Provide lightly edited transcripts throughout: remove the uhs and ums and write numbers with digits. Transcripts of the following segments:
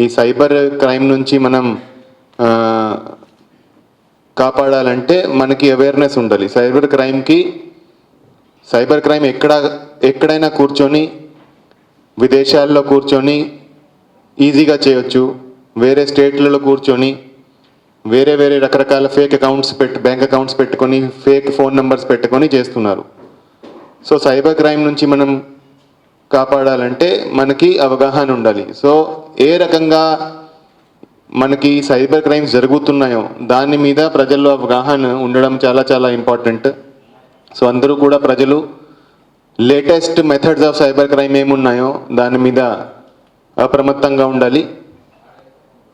ఈ cyber crime నుంచి మనం కాపాడాలంటే మనకి అవేర్నెస్ ఉండాలి. సైబర్ క్రైమ్ ఎక్కడైనా కూర్చొని విదేశాల్లో కూర్చొని ఈజీగా చేయొచ్చు. వేరే స్టేట్లలో కూర్చొని వేరే రకరకాల ఫేక్ అకౌంట్స్ బ్యాంక్ అకౌంట్స్ పెట్టుకొని ఫేక్ ఫోన్ నెంబర్స్ పెట్టుకొని చేస్తున్నారు. సో సైబర్ క్రైమ్ నుంచి మనం కాపాడాలంటే మనకి అవగాహన ఉండాలి. సో ఏ రకంగా మనకి సైబర్ క్రైమ్స్ జరుగుతున్నాయో దాని మీద ప్రజల్లో అవగాహన ఉండడం చాలా చాలా ఇంపార్టెంట్. సో అందరూ కూడా ప్రజలు latest methods of cyber crime ఏమున్నాయో దాని మీద అప్రమత్తంగా ఉండాలి.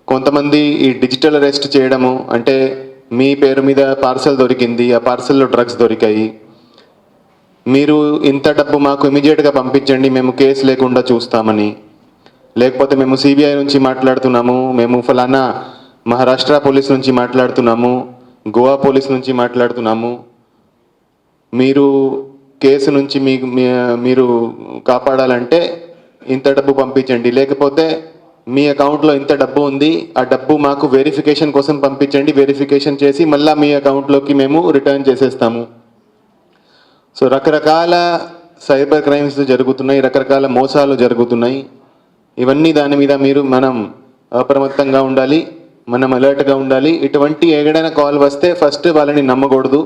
కొంతమంది ఈ డిజిటల్ అరెస్ట్ చేయడము అంటే మీ పేరు మీద పార్సల్ దొరికింది, ఆ పార్సల్లో డ్రగ్స్ దొరికాయి, మీరు ఇంత డబ్బు మాకు ఇమీడియట్గా పంపించండి, మేము కేసు లేకుండా చూస్తామని, లేకపోతే మేము సిబిఐ నుంచి మాట్లాడుతున్నాము, మేము ఫలానా మహారాష్ట్ర పోలీస్ నుంచి మాట్లాడుతున్నాము, గోవా పోలీస్ నుంచి మాట్లాడుతున్నాము, మీరు కేసు నుంచి మీరు కాపాడాలంటే ఇంత డబ్బు పంపించండి, లేకపోతే మీ అకౌంట్లో ఇంత డబ్బు ఉంది, ఆ డబ్బు మాకు వెరిఫికేషన్ కోసం పంపించండి, వెరిఫికేషన్ చేసి మళ్ళీ మీ అకౌంట్లోకి మేము రిటర్న్ చేసేస్తాము. సో రకరకాల సైబర్ క్రైమ్స్ జరుగుతున్నాయి, రకరకాల మోసాలు జరుగుతున్నాయి. ఇవన్నీ దాని మీద మనం అప్రమత్తంగా ఉండాలి, మనం అలర్ట్గా ఉండాలి. ఇటువంటి ఏదైనా కాల్ వస్తే ఫస్ట్ వాళ్ళని నమ్మకూడదు.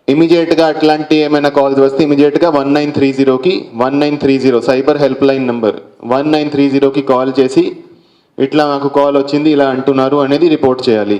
ఇమీడియట్గా అట్లాంటి ఏమైనా కాల్స్ వస్తే ఇమీడియట్గా 1930 సైబర్ హెల్ప్ లైన్ నెంబర్ 1930కి కాల్ చేసి ఇట్లా మాకు కాల్ వచ్చింది, ఇలా అంటున్నారు అనేది రిపోర్ట్ చేయాలి.